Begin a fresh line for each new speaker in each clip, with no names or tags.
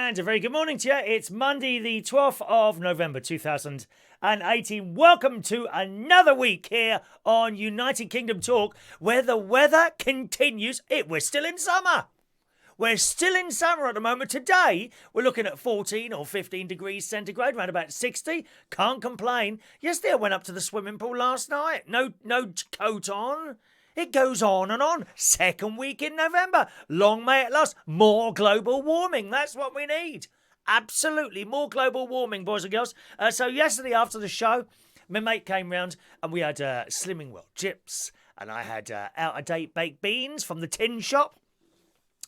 And a very good morning to you. It's Monday, the 12th of November 2018. Welcome to another week here on United Kingdom Talk, where the weather continues. We're still in summer. We're still in summer at the moment. Today, we're looking at 14 or 15 degrees centigrade, around about 60. Can't complain. Yesterday, I went up to the swimming pool last night. No coat on. It goes on and on. Second week in November. Long may it last. More global warming. That's what we need. Absolutely. More global warming, boys and girls. So yesterday after the show, my mate came round and we had Slimming World chips. And I had out-of-date baked beans from the tin shop.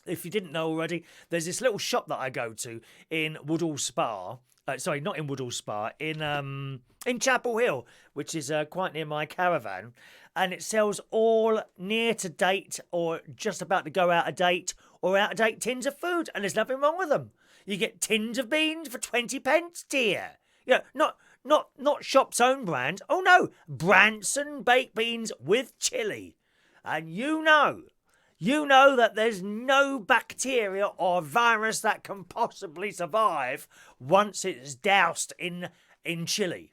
If you didn't know already, there's this little shop that I go to in Woodall Spa. Sorry, not in Woodall Spa. In Chapel Hill, which is quite near my caravan. And it sells all near to date or just about to go out of date or out of date tins of food. And there's nothing wrong with them. You get tins of beans for 20 pence, dear. Yeah, not shop's own brand. Oh no, Branson baked beans with chili. And you know that there's no bacteria or virus that can possibly survive once it's doused in chili.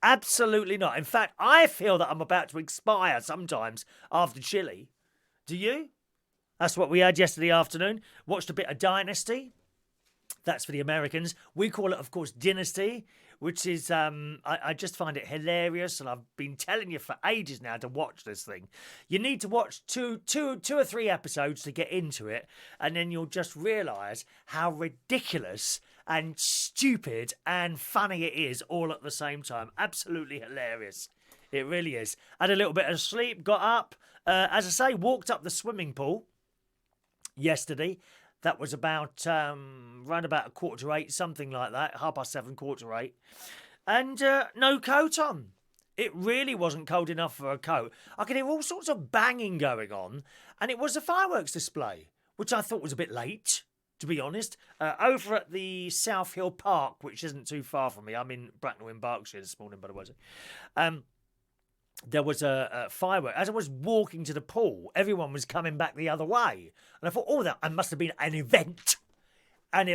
Absolutely not. In fact, I feel that I'm about to expire sometimes after chili. Do you? That's what we had yesterday afternoon. Watched a bit of Dynasty. That's for the Americans. We call it, of course, Dynasty, which is, I just find it hilarious, and I've been telling you for ages now to watch this thing. You need to watch two or three episodes to get into it, and then you'll just realise how ridiculous and stupid and funny it is all at the same time. Absolutely hilarious. It really is. Had a little bit of sleep, got up, as I say, walked up the swimming pool yesterday. That was about round about 7:15, something like that, 7:30, 7:45. And no coat on. It really wasn't cold enough for a coat. I could hear all sorts of banging going on, and it was a fireworks display, which I thought was a bit late, to be honest. Over at the South Hill Park, which isn't too far from me. I'm in Bracknell in Berkshire this morning, by the way. There was a firework. As I was walking to the pool, everyone was coming back the other way. And I thought, that must have been an event. And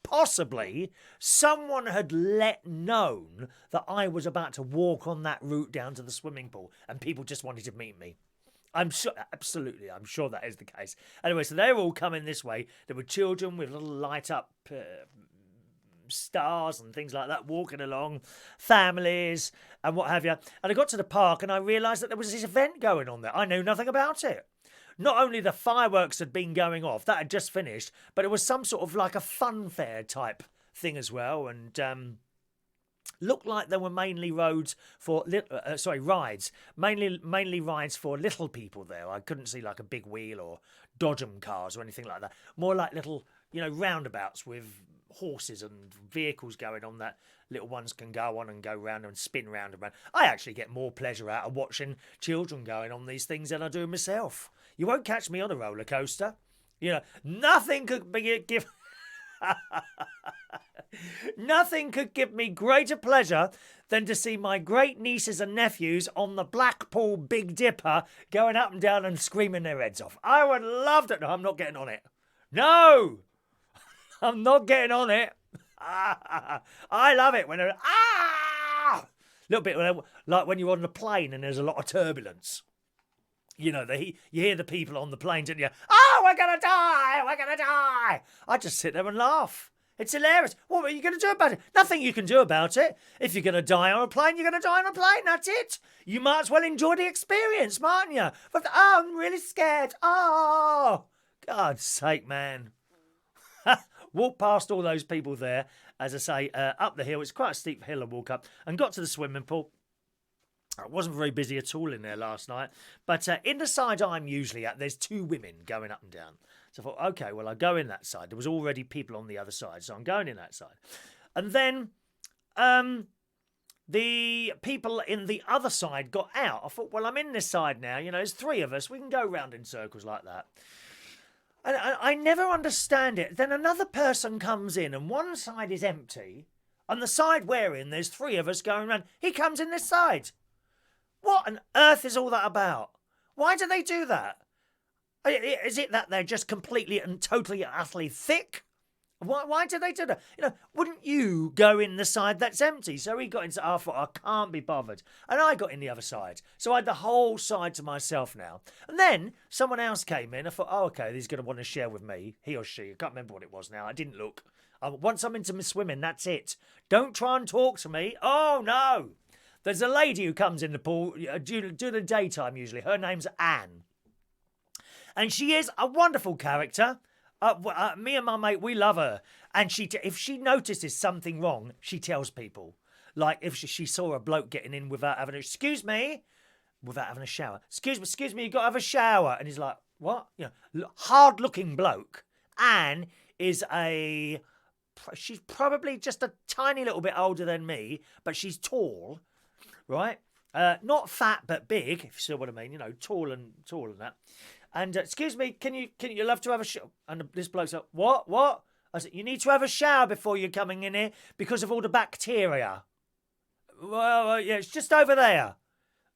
possibly someone had let known that I was about to walk on that route down to the swimming pool. And people just wanted to meet me. I'm sure that is the case. Anyway, so they were all coming this way. There were children with little light up stars and things like that walking along, families and what have you. And I got to the park and I realised that there was this event going on there. I knew nothing about it. Not only the fireworks had been going off, that had just finished, but it was some sort of like a fun fair type thing as well. And looked like there were mainly rides, mainly rides for little people there. I couldn't see like a big wheel or Dodgem cars or anything like that. More like little, roundabouts with horses and vehicles going on that little ones can go on and go round and spin round and round. I actually get more pleasure out of watching children going on these things than I do myself. You won't catch me on a roller coaster. Nothing could give nothing could give me greater pleasure than to see my great nieces and nephews on the Blackpool Big Dipper going up and down and screaming their heads off. I would love that. No, I'm not getting on it. No! I'm not getting on it. I love it when they're little bit like when you're on the plane and there's a lot of turbulence. You hear the people on the plane, don't you? Oh, we're gonna die! I just sit there and laugh. It's hilarious. What are you going to do about it? Nothing you can do about it. If you're going to die on a plane, you're going to die on a plane. That's it. You might as well enjoy the experience, mightn't you? But I'm really scared. Oh, God's sake, man. Walked past all those people there, as I say, up the hill. It's quite a steep hill to walk up, and got to the swimming pool. It wasn't very busy at all in there last night. But in the side I'm usually at, there's two women going up and down. So I thought, okay, well, I'll go in that side. There was already people on the other side, so I'm going in that side. And then the people in the other side got out. I thought, well, I'm in this side now. There's three of us. We can go round in circles like that. And I never understand it. Then another person comes in and one side is empty. And the side we're in, there's three of us going round. He comes in this side. What on earth is all that about? Why do they do that? Is it that they're just completely and totally and utterly thick Why do they do that? Wouldn't you go in the side that's empty? So he got into, I thought, I can't be bothered. And I got in the other side. So I had the whole side to myself now. And then someone else came in. I thought, oh, okay, he's going to want to share with me. He or she. I can't remember what it was now. I didn't look. Once I'm into my swimming, that's it. Don't try and talk to me. Oh, no. There's a lady who comes in the pool during the daytime usually. Her name's Anne. And she is a wonderful character. Me and my mate, we love her. And if she notices something wrong, she tells people. Like if she saw a bloke getting in without having without having a shower. Excuse me, you got to have a shower. And he's like, what? Hard-looking bloke. Anne is she's probably just a tiny little bit older than me, but she's tall, right? Not fat, but big, if you see what I mean. Tall and that. And excuse me, can you love to have a shower? And this bloke's like, what? I said, you need to have a shower before you're coming in here because of all the bacteria. Well, yeah, it's just over there.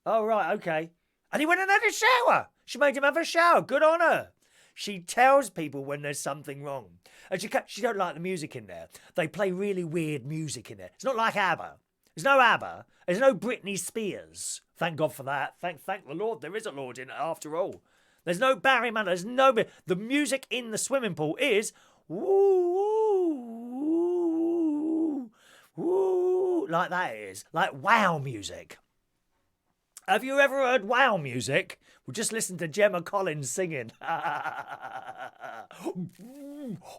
Oh, right, okay. And he went and had a shower. She made him have a shower. Good on her. She tells people when there's something wrong. And she don't like the music in there. They play really weird music in there. It's not like ABBA. There's no ABBA. There's no Britney Spears. Thank God for that. Thank the Lord there is a Lord in it after all. There's no Barry Manilow. There's no... The music in the swimming pool is... Woo, woo, like that it is. Like wow music. Have you ever heard wow music? Well, just listen to Gemma Collins singing.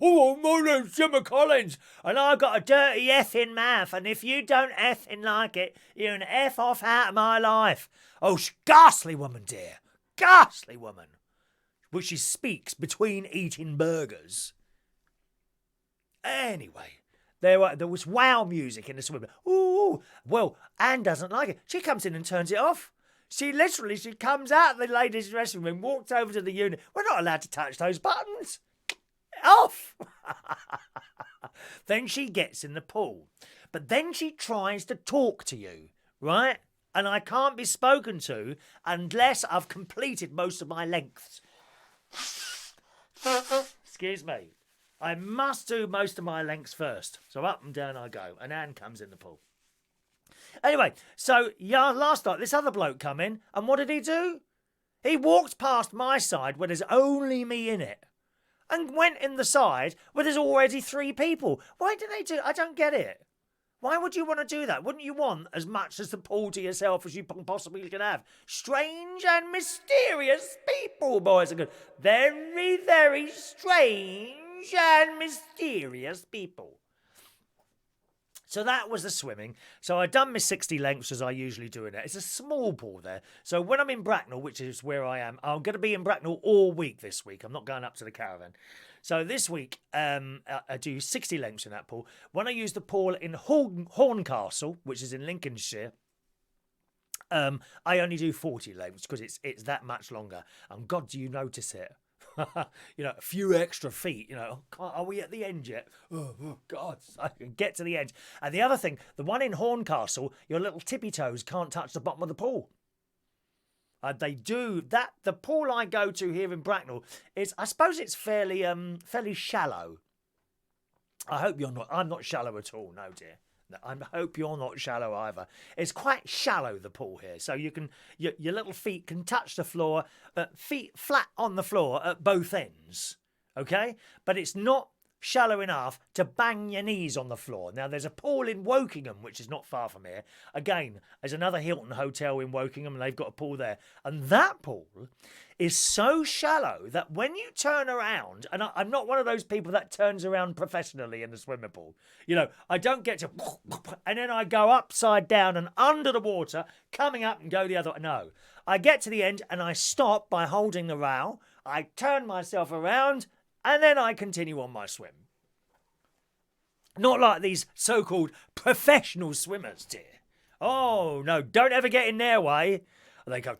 Oh, my name's Gemma Collins, and I got a dirty effing mouth, and if you don't effing like it, you're an F off out of my life. Oh, ghastly woman, dear. Ghastly woman. Which she speaks between eating burgers. Anyway, there was wow music in the swimming. Ooh, well, Anne doesn't like it. She comes in and turns it off. She comes out of the ladies' dressing room, walks over to the unit. We're not allowed to touch those buttons. Off. Then she gets in the pool. But then she tries to talk to you, right? And I can't be spoken to unless I've completed most of my lengths. Excuse me. I must do most of my lengths first. So up and down I go. And Anne comes in the pool. Anyway, so last night this other bloke come in. And what did he do? He walked past my side where there's only me in it. And went in the side where there's already 3 people. Why do they do... I don't get it. Why would you want to do that? Wouldn't you want as much as the pool to yourself as you possibly can have? Strange and mysterious people, boys and girls. Very, very strange and mysterious people. So that was the swimming. So I'd done my 60 lengths as I usually do in it. It's a small pool there. So when I'm in Bracknell, which is where I am, I'm going to be in Bracknell all week this week. I'm not going up to the caravan. So this week, I do 60 lengths in that pool. When I use the pool in Horncastle, which is in Lincolnshire, I only do 40 lengths because it's that much longer. And God, do you notice it? A few extra feet, are we at the end yet? Oh, God, I can get to the end. And the other thing, the one in Horncastle, your little tippy toes can't touch the bottom of the pool. They do that. The pool I go to here in Bracknell is, I suppose it's fairly shallow. I hope you're not. I'm not shallow at all, no dear. I hope you're not shallow either. It's quite shallow, the pool here, so you can your little feet can touch the floor, feet flat on the floor at both ends. Okay, but it's not shallow enough to bang your knees on the floor. Now, there's a pool in Wokingham, which is not far from here. Again, there's another Hilton Hotel in Wokingham, and they've got a pool there. And that pool is so shallow that when you turn around, and I'm not one of those people that turns around professionally in the swimming pool. I don't get to, and then I go upside down and under the water, coming up and go the other way. No, I get to the end and I stop by holding the rail. I turn myself around and then I continue on my swim. Not like these so-called professional swimmers, dear. Oh, no, don't ever get in their way. They go,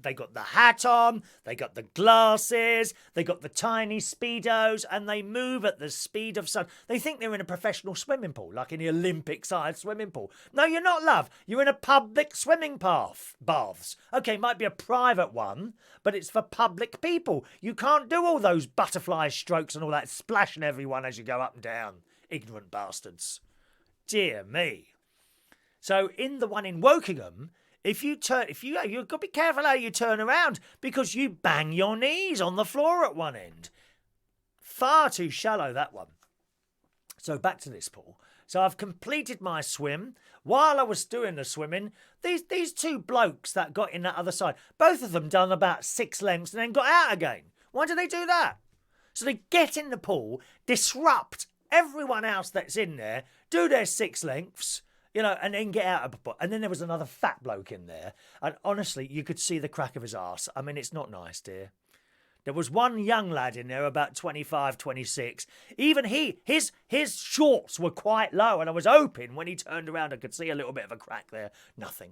they got the hat on, they got the glasses, they got the tiny speedos, and they move at the speed of sound. They think they're in a professional swimming pool, like in the Olympic-sized swimming pool. No, you're not, love. You're in a public swimming baths. Okay, might be a private one, but it's for public people. You can't do all those butterfly strokes and all that splashing everyone as you go up and down. Ignorant bastards. Dear me. So in the one in Wokingham, you've got to be careful how you turn around because you bang your knees on the floor at one end. Far too shallow, that one. So back to this pool. So I've completed my swim. While I was doing the swimming, these two blokes that got in that other side, both of them done about 6 lengths and then got out again. Why do they do that? So they get in the pool, disrupt everyone else that's in there, do their 6 lengths, and then get out of the pot. And then there was another fat bloke in there. And honestly, you could see the crack of his arse. I mean, it's not nice, dear. There was one young lad in there, about 25, 26. Even his shorts were quite low. And I was hoping when he turned around, I could see a little bit of a crack there. Nothing.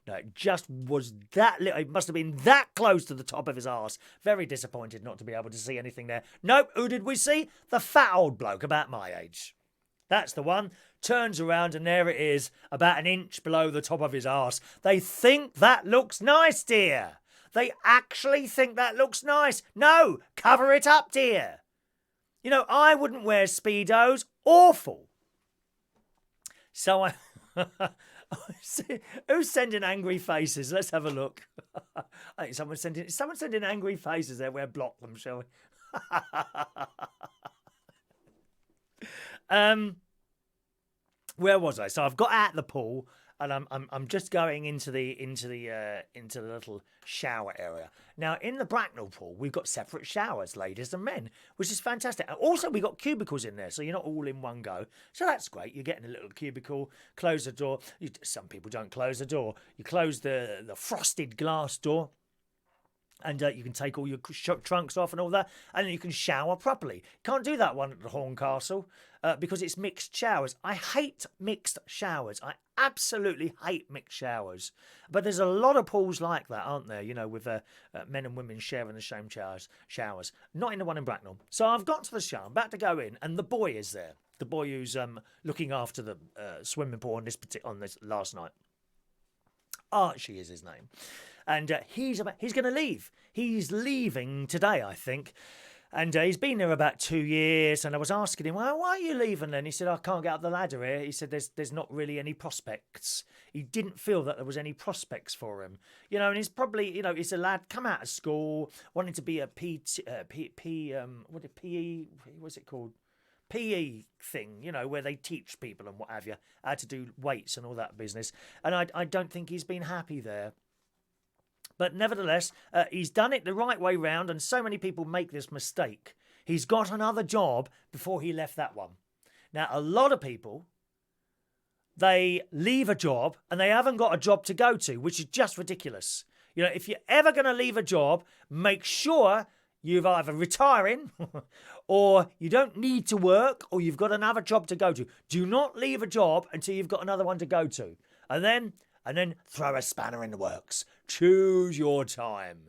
No, it just was that little. It must have been that close to the top of his arse. Very disappointed not to be able to see anything there. Nope, who did we see? The fat old bloke about my age. That's the one. Turns around and there it is, about an inch below the top of his arse. They think that looks nice, dear. They actually think that looks nice. No, cover it up, dear. I wouldn't wear Speedos. Awful. So who's sending angry faces? Let's have a look. I think someone's sending angry faces there. We'll block them, shall we? Where was I? So I've got out the pool and I'm just going into the little shower area. Now in the Bracknell pool we've got separate showers, ladies and men, which is fantastic. And also we've got cubicles in there, so you're not all in one go. So that's great. You're getting a little cubicle. Close the door. Some people don't close the door. You close the frosted glass door. And you can take all your trunks off and all that, and then you can shower properly. Can't do that one at the Horncastle because it's mixed showers. I hate mixed showers. I absolutely hate mixed showers. But there's a lot of pools like that, aren't there? With men and women sharing the same showers. Not in the one in Bracknell. So I've got to the shower. I'm about to go in, and the boy is there. The boy who's looking after the swimming pool on this last night. Archie is his name. And he's going to leave. He's leaving today, I think. And he's been there about 2 years. And I was asking him, well, why are you leaving then? He said, I can't get up the ladder here. He said, there's not really any prospects. He didn't feel that there was any prospects for him. And he's probably, he's a lad come out of school, wanting to be a PE, what's it called? PE thing, where they teach people and what have you, how to do weights and all that business. And I don't think he's been happy there. But nevertheless, he's done it the right way round, and so many people make this mistake. He's got another job before he left that one. Now, a lot of people, they leave a job and they haven't got a job to go to, which is just ridiculous. If you're ever going to leave a job, make sure you've either retiring or you don't need to work or you've got another job to go to. Do not leave a job until you've got another one to go to. And then throw a spanner in the works. Choose your time.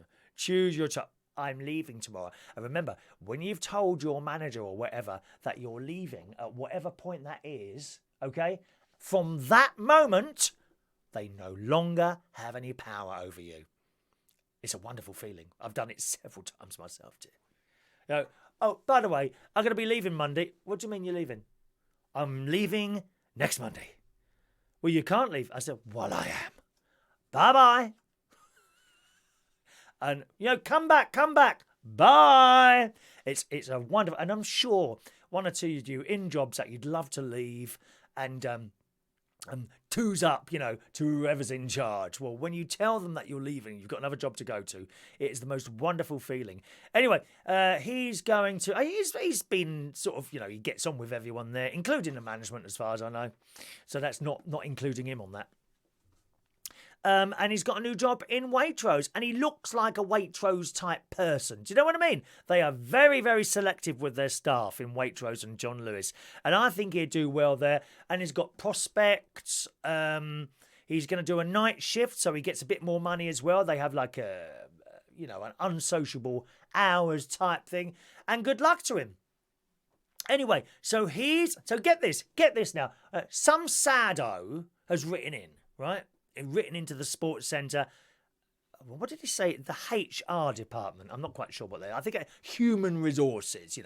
I'm leaving tomorrow. And remember, when you've told your manager or whatever that you're leaving at whatever point that is, okay, from that moment, they no longer have any power over you. It's a wonderful feeling. I've done it several times myself, dear. Oh, by the way, I'm going to be leaving Monday. What do you mean you're leaving? I'm leaving next Monday. Well, you can't leave. I said, well, I am. Bye-bye. And, come back. Bye. It's a wonderful, and I'm sure one or two of you in jobs that you'd love to leave and twos up, to whoever's in charge. Well, when you tell them that you're leaving, you've got another job to go to, it is the most wonderful feeling. Anyway, he's going to, he's been sort of, he gets on with everyone there, including the management as far as I know. So that's not including him on that. And he's got a new job in Waitrose, and he looks like a Waitrose type person. Do you know what I mean? They are very, very selective with their staff in Waitrose and John Lewis, and I think he'd do well there. And he's got prospects. He's going to do a night shift, so he gets a bit more money as well. They have like an unsociable hours type thing. And good luck to him. Anyway, so get this now. Some sado has written in, right? Written into the sports centre. What did he say? The HR department. I'm not quite sure what they are. I think human resources,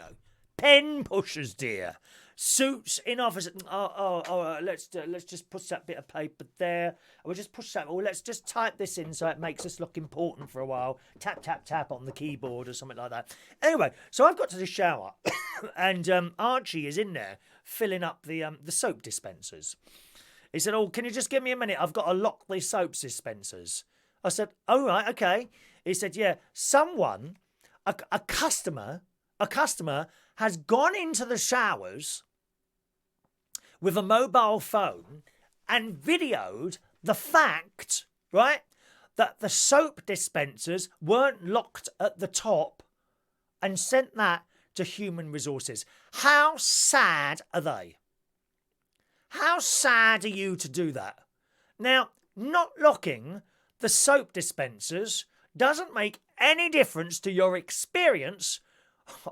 Pen pushers, dear. Suits in office. Let's just push that bit of paper there. We'll just push that. Or let's just type this in so it makes us look important for a while. Tap, tap, tap on the keyboard or something like that. Anyway, so I've got to the shower and Archie is in there filling up the soap dispensers. He said, "Oh, can you just give me a minute? I've got to lock these soap dispensers." I said, "Oh, right, okay." He said, "Yeah, a customer has gone into the showers with a mobile phone and videoed the fact, right, that the soap dispensers weren't locked at the top and sent that to human resources." How sad are they? How sad are you to do that? Now, not locking the soap dispensers doesn't make any difference to your experience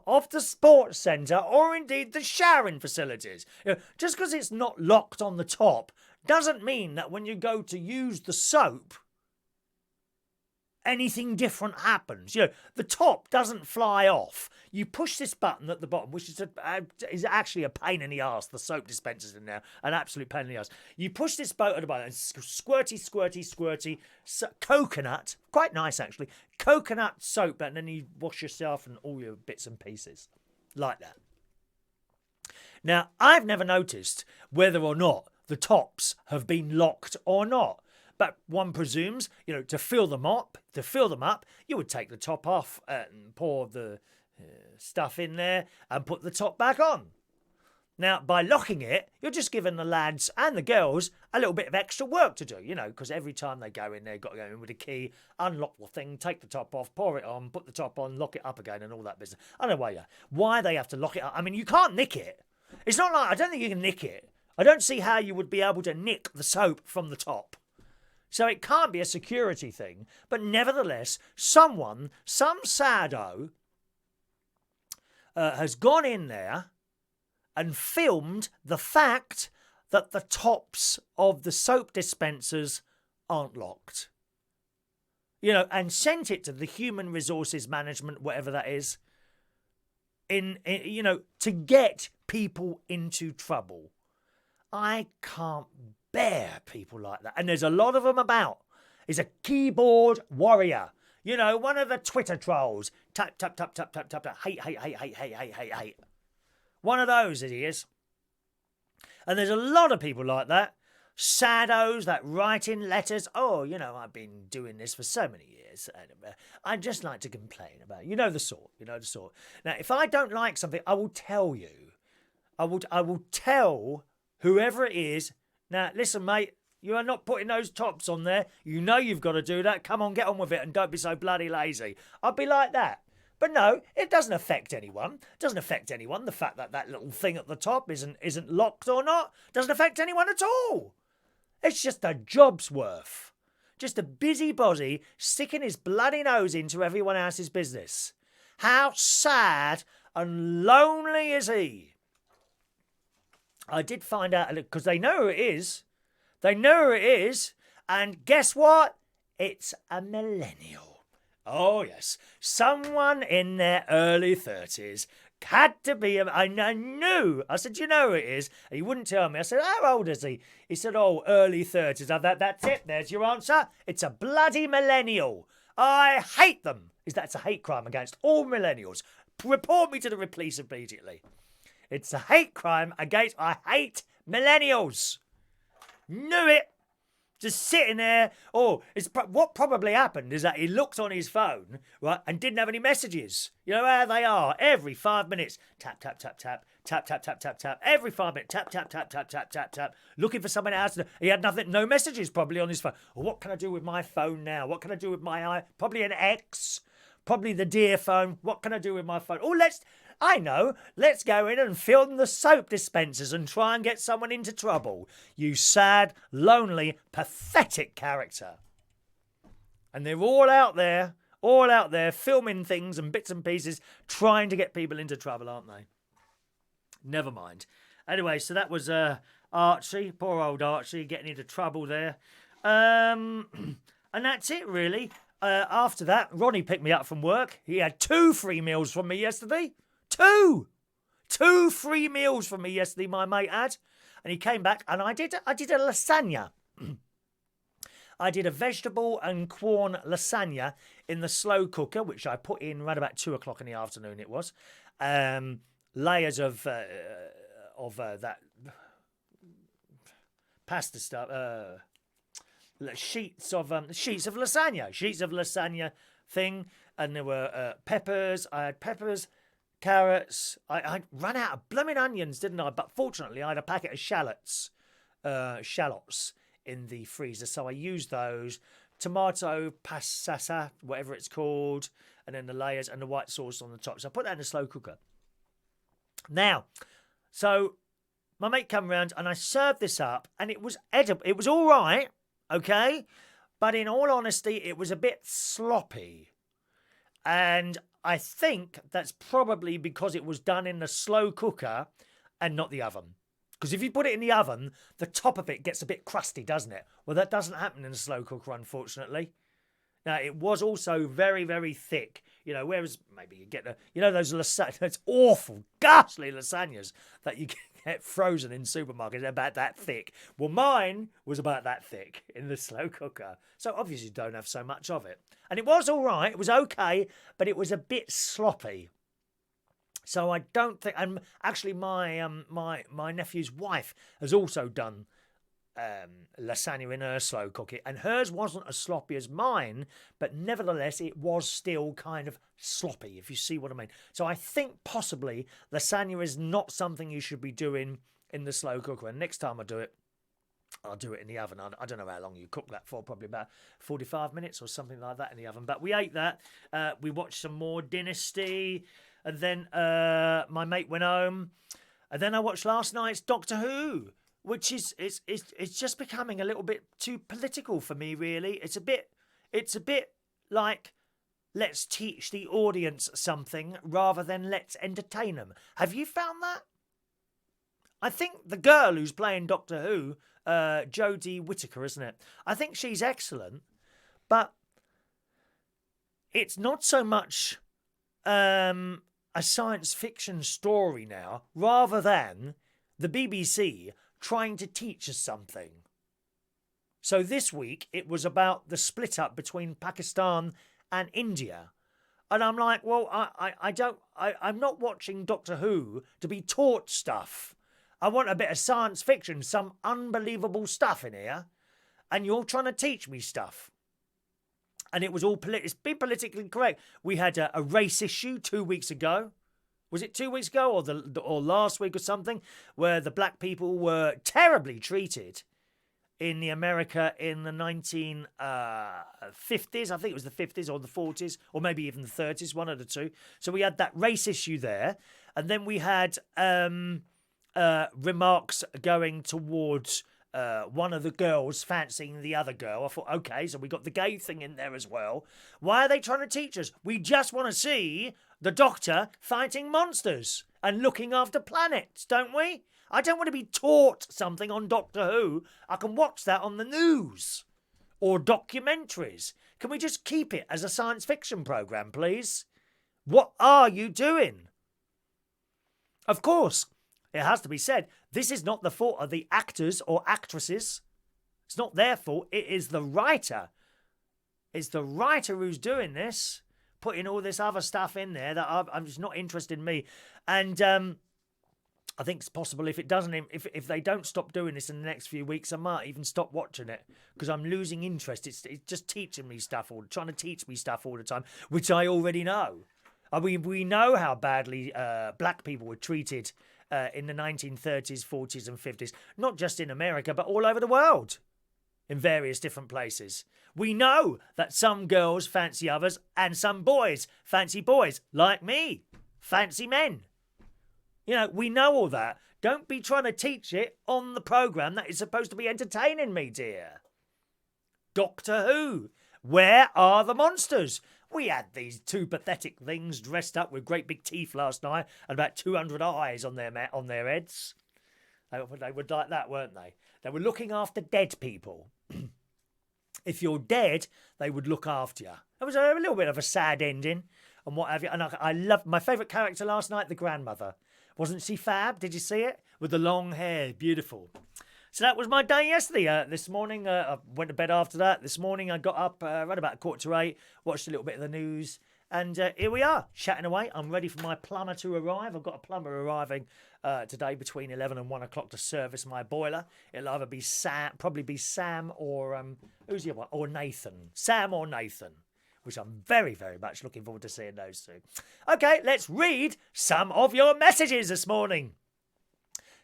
of the sports centre or indeed the showering facilities. Just because it's not locked on the top doesn't mean that when you go to use the soap, anything different happens. The top doesn't fly off. You push this button at the bottom, which is actually a pain in the arse. The soap dispensers in there, an absolute pain in the arse. You push this button at the bottom, and squirty, squirty, squirty, coconut, quite nice actually, coconut soap, and then you wash yourself and all your bits and pieces, like that. Now, I've never noticed whether or not the tops have been locked or not. But one presumes, to fill them up, you would take the top off and pour the stuff in there and put the top back on. Now, by locking it, you're just giving the lads and the girls a little bit of extra work to do, because every time they go in, they've got to go in with a key, unlock the thing, take the top off, pour it on, put the top on, lock it up again and all that business. I don't know why they have to lock it up. I mean, you can't nick it. It's not like, I don't think you can nick it. I don't see how you would be able to nick the soap from the top. So it can't be a security thing. But nevertheless, some sado, has gone in there and filmed the fact that the tops of the soap dispensers aren't locked. And sent it to the human resources management, whatever that is, to get people into trouble. I can't bear people like that. And there's a lot of them about. He's a keyboard warrior. One of the Twitter trolls. Tap, tap, tap, tap, tap, tap, tap. Hate, hate, hate, hate, hate, hate, hate, hate. One of those he is. And there's a lot of people like that. Sados that write in letters. Oh, I've been doing this for so many years. And I just like to complain about it. You know the sort. Now, if I don't like something, I will tell you. I will tell whoever it is. Now, listen, mate, you are not putting those tops on there. You've got to do that. Come on, get on with it and don't be so bloody lazy. I'd be like that. But no, it doesn't affect anyone. It doesn't affect anyone. The fact that little thing at the top isn't locked or not doesn't affect anyone at all. It's just a job's worth. Just a busybody sticking his bloody nose into everyone else's business. How sad and lonely is he? I did find out, because they know who it is. And guess what? It's a millennial. Oh, yes. Someone in their early 30s. Had to be. I knew. I said, you know who it is? And he wouldn't tell me. I said, how old is he? He said, early 30s. That's it. There's your answer. It's a bloody millennial. I hate them. That's a hate crime against all millennials. Report me to the police immediately. It's a hate crime against... I hate millennials. Knew it. Just sitting there. What probably happened is that he looked on his phone, right, and didn't have any messages. You know how they are. Every 5 minutes. Tap, tap, tap, tap. Tap, tap, tap, tap, tap. Every 5 minutes. Tap, tap, tap, tap, tap, tap, tap. Looking for someone else. He had nothing, no messages probably on his phone. What can I do with my phone now? What can I do with my... Probably an X. Probably the dear phone. What can I do with my phone? I know. Let's go in and film the soap dispensers and try and get someone into trouble. You sad, lonely, pathetic character. And they're all out there filming things and bits and pieces, trying to get people into trouble, aren't they? Never mind. Anyway, so that was Archie, poor old Archie, getting into trouble there. And that's it, really. After that, Ronnie picked me up from work. He had 2 free meals from me yesterday. 2 free meals from me yesterday, my mate had. And he came back and I did a lasagna. I did a vegetable and corn lasagna in the slow cooker, which I put in right about 2 o'clock in the afternoon it was. Layers of that pasta stuff, sheets of lasagna thing, and there were peppers. I had peppers, carrots. I ran out of blooming onions, didn't I? But fortunately, I had a packet of shallots in the freezer, so I used those. Tomato passata, whatever it's called, and then the layers and the white sauce on the top. So I put that in the slow cooker. Now, so my mate came round and I served this up, and it was edible. It was all right, okay? But in all honesty, it was a bit sloppy. And I think that's probably because it was done in the slow cooker and not the oven. Because if you put it in the oven, the top of it gets a bit crusty, doesn't it? Well, that doesn't happen in a slow cooker, unfortunately. Now, it was also very, very thick. You know, whereas maybe you get those lasagnas, it's awful, ghastly lasagnas that you get frozen in supermarkets. They're about that thick. Well, mine was about that thick in the slow cooker. So obviously you don't have so much of it. And it was all right. It was okay, but it was a bit sloppy. So I don't think, and actually my nephew's wife has also done lasagna in her slow cooker, and hers wasn't as sloppy as mine, but nevertheless it was still kind of sloppy, if you see what I mean. So I think possibly lasagna is not something you should be doing in the slow cooker, and next time I do it, I'll do it in the oven. I don't know how long you cook that for, probably about 45 minutes or something like that in the oven. But we ate that. We watched some more Dynasty. And then my mate went home. And then I watched last night's Doctor Who, which is it's just becoming a little bit too political for me, really. It's a bit like, let's teach the audience something rather than let's entertain them. Have you found that? I think the girl who's playing Doctor Who, Jodie Whittaker, isn't it? I think she's excellent, but it's not so much a science fiction story now, rather than the BBC trying to teach us something. So this week it was about the split up between Pakistan and India. And I'm like, well, I'm not watching Doctor Who to be taught stuff. I want a bit of science fiction, some unbelievable stuff in here. And you're trying to teach me stuff. And it was all it's been politically correct. We had a race issue 2 weeks ago. Was it 2 weeks ago or last week or something? Where the black people were terribly treated in the America in the 1950s. I think it was the 50s or the 40s or maybe even the 30s, one of the two. So we had that race issue there. And then we had remarks going towards one of the girls fancying the other girl. I thought, okay, so we got the gay thing in there as well. Why are they trying to teach us? We just want to see the Doctor fighting monsters and looking after planets, don't we? I don't want to be taught something on Doctor Who. I can watch that on the news or documentaries. Can we just keep it as a science fiction programme, please? What are you doing? Of course, it has to be said, this is not the fault of the actors or actresses. It's not their fault. It is the writer. It's the writer who's doing this, putting all this other stuff in there that I'm just not interested in me. And I think it's possible if if they don't stop doing this in the next few weeks, I might even stop watching it because I'm losing interest. It's just teaching me stuff trying to teach me stuff all the time, which I already know. We know how badly black people were treated in the 1930s, 40s and 50s, not just in America, but all over the world, in various different places. We know that some girls fancy others and some boys fancy boys, like me, fancy men. We know all that. Don't be trying to teach it on the programme that is supposed to be entertaining me, dear. Doctor Who. Where are the monsters? We had these two pathetic things dressed up with great big teeth last night and about 200 eyes on their heads. They were like that, weren't they? They were looking after dead people. If you're dead, they would look after you. It was a little bit of a sad ending and what have you. And I loved my favourite character last night, the grandmother. Wasn't she fab? Did you see it? With the long hair. Beautiful. So that was my day yesterday. This morning, I went to bed after that. This morning, I got up right about 7:45, watched a little bit of the news. And here we are, chatting away. I'm ready for my plumber to arrive. I've got a plumber arriving today between 11 and 1 o'clock to service my boiler. It'll either be Sam or, who's the other one? Or Nathan. Sam or Nathan, which I'm very, very much looking forward to seeing those two. Okay, let's read some of your messages this morning.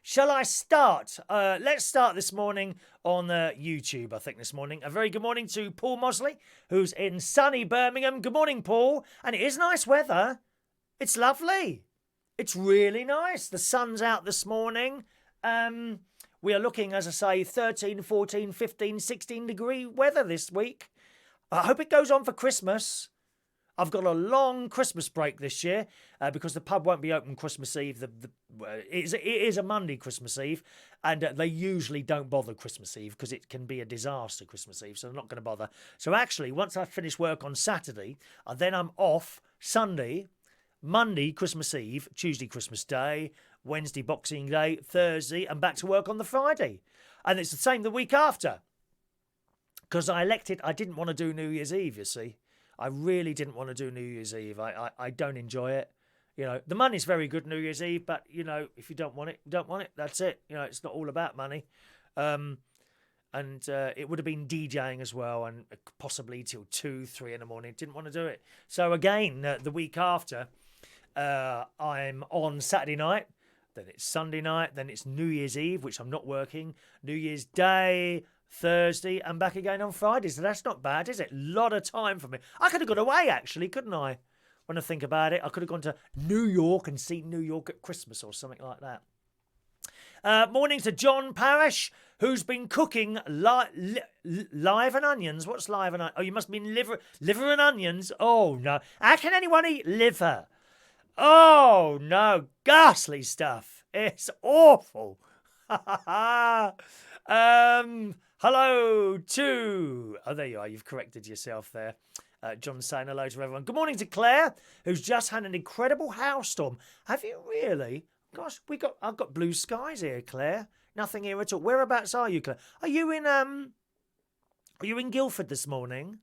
Shall I start? Let's start this morning on YouTube, I think, this morning. A very good morning to Paul Mosley, who's in sunny Birmingham. Good morning, Paul. And it is nice weather. It's lovely. It's really nice. The sun's out this morning. We are looking, as I say, 13, 14, 15, 16 degree weather this week. I hope it goes on for Christmas. I've got a long Christmas break this year because the pub won't be open Christmas Eve. It is a Monday Christmas Eve, and they usually don't bother Christmas Eve because it can be a disaster Christmas Eve, so they're not going to bother. So actually, once I finish work on Saturday, then I'm off Sunday, Monday Christmas Eve, Tuesday Christmas Day, Wednesday Boxing Day, Thursday, and back to work on the Friday. And it's the same the week after because I didn't want to do New Year's Eve, you see. I really didn't want to do New Year's Eve. I don't enjoy it. The money's very good New Year's Eve, but, if you don't want it, you don't want it. That's it. It's not all about money. And it would have been DJing as well and possibly till 2, 3 in the morning. Didn't want to do it. So again, the week after, I'm on Saturday night. Then it's Sunday night. Then it's New Year's Eve, which I'm not working. New Year's Day, Thursday, and back again on Friday. So that's not bad, is it? A lot of time for me. I could have gone away, actually, couldn't I? When I think about it, I could have gone to New York and seen New York at Christmas or something like that. Morning to John Parish, who's been cooking live and onions. What's live and onions? Oh, you must mean liver and onions. Oh, no. How can anyone eat liver? Oh, no. Ghastly stuff. It's awful. Hello to... Oh, there you are. You've corrected yourself there. John's saying hello to everyone. Good morning to Claire, who's just had an incredible hailstorm. Have you really? Gosh, I've got blue skies here, Claire. Nothing here at all. Whereabouts are you, Claire? Are you in Guildford this morning?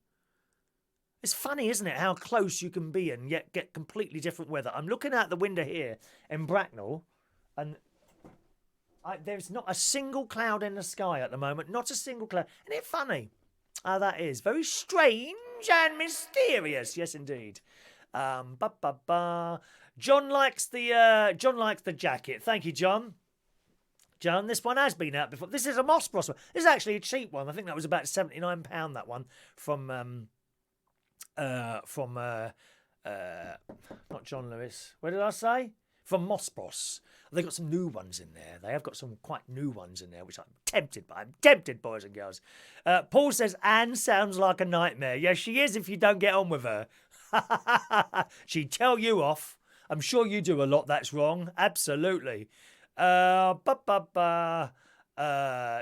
It's funny, isn't it, how close you can be and yet get completely different weather. I'm looking out the window here in Bracknell, and there's not a single cloud in the sky at the moment. Not a single cloud. Isn't it funny how that is? Very strange and mysterious. Yes, indeed. John likes the jacket. Thank you, John. John, this one has been out before. This is a Moss Bros one. This is actually a cheap one. I think that was about £79, that one, from not John Lewis. What did I say? From Moss Bros. They've got some new ones in there. They have got some quite new ones in there, which I'm tempted by. I'm tempted, boys and girls. Paul says, Anne sounds like a nightmare. Yes, she is if you don't get on with her. She'd tell you off. I'm sure you do a lot that's wrong. Absolutely.